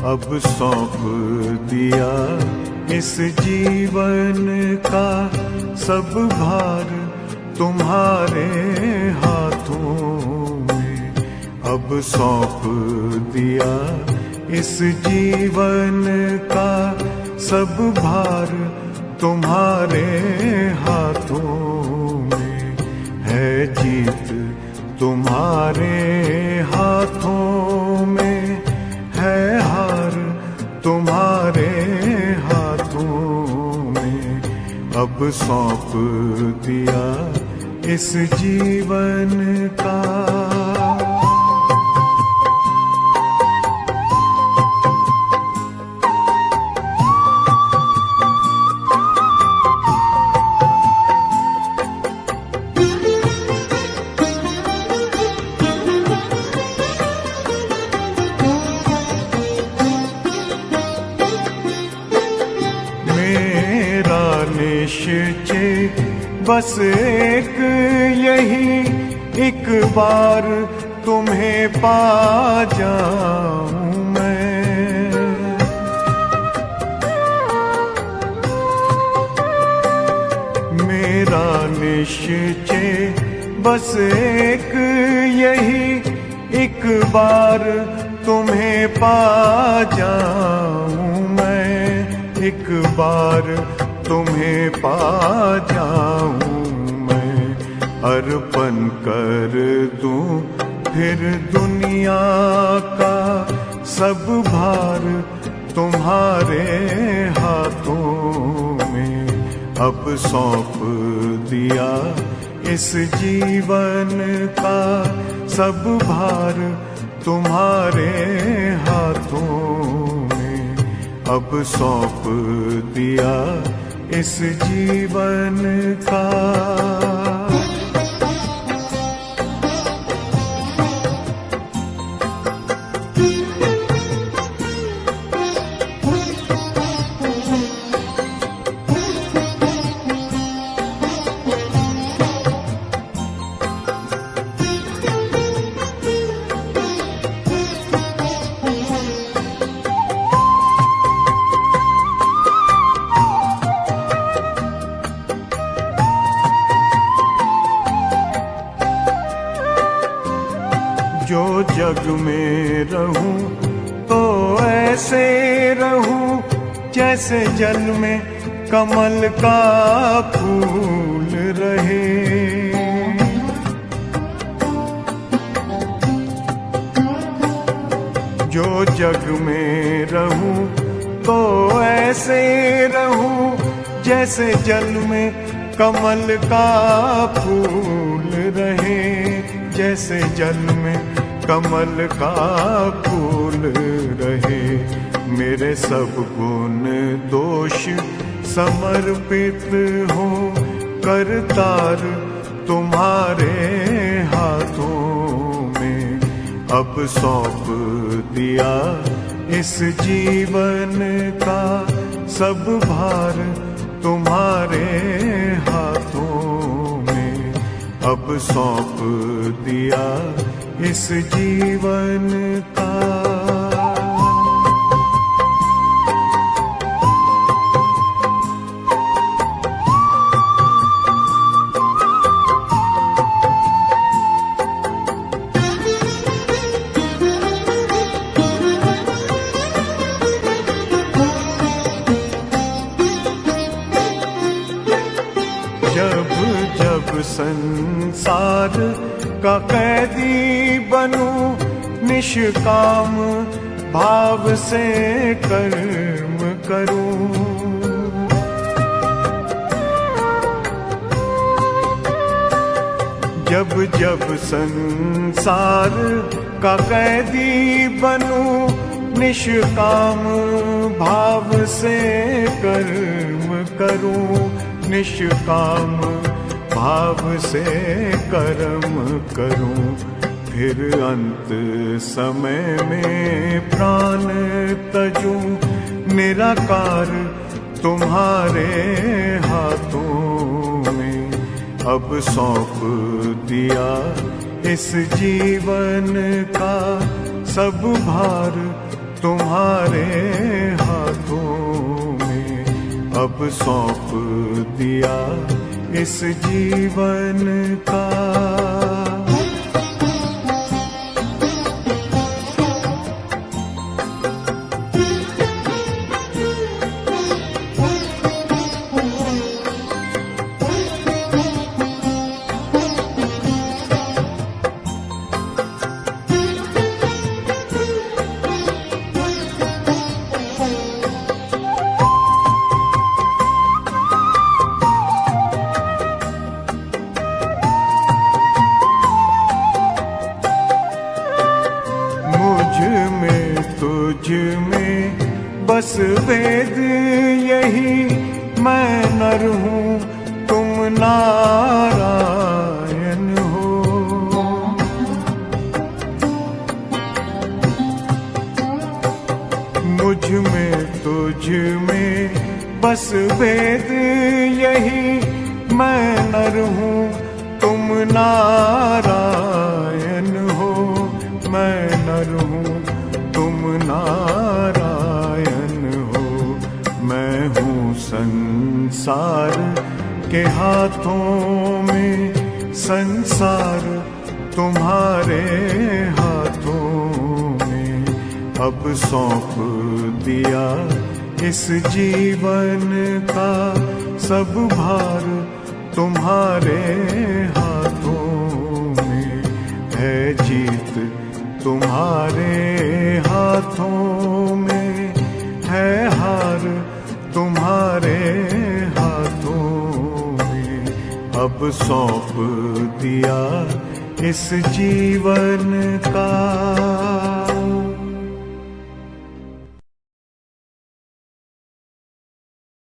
अब सौंप दिया इस जीवन का सब भार तुम्हारे हाथों में। अब सौंप दिया इस जीवन का सब भार तुम्हारे हाथों में। है जीत तुम्हारे हाथों में, है हार तुम्हारे हाथों में। अब सौंप दिया इस जीवन का। निश्चय बस एक यही, एक बार तुम्हें पा जाऊं मैं। मेरा निश्चय बस एक यही, एक बार तुम्हें पा जाऊं मैं। एक बार तुम्हें पा जाऊं मैं। अर्पण कर दूं फिर दुनिया का सब भार तुम्हारे हाथों में। अब सौंप दिया इस जीवन का सब भार तुम्हारे हाथों में। अब सौंप दिया इस जीवन का। जो जग में रहूं तो ऐसे रहूं जैसे जल में कमल का फूल रहे। जो जग में रहूं तो ऐसे रहूं जैसे जल में कमल का फूल रहे। जैसे जल में कमल का फूल रहे। मेरे सब गुण दोष समर्पित हो करतार तुम्हारे हाथों में। अब सौंप दिया इस जीवन का सब भार तुम्हारे हाथों में। अब सौंप दिया इस जीवन का। जब जब संसार का कैदी बनूं निष्काम भाव से कर्म करूं। जब जब संसार का कैदी बनूं निष्काम भाव से कर्म करूं। निष्काम भाव से कर्म करूं। फिर अंत समय में प्राण तजूं निराकार तुम्हारे हाथों में। अब सौंप दिया इस जीवन का सब भार तुम्हारे हाथों में अब सौंप दिया इस जीवन का। तुझ में बस वेद यही, मैं नर हूँ तुम नारायण हो। मुझ में तुझ में बस वेद यही, मैं नर हूँ तुम नारायण हो। मैं नर हूँ तुम नारायण हो। मैं हूँ संसार के हाथों में, संसार तुम्हारे हाथों में अब सौंप दिया इस जीवन का। सब भार तुम्हारे हाथों में है, जीत तुम्हारे हाथों में है, हार तुम्हारे हाथों में अब सौंप दिया इस जीवन का।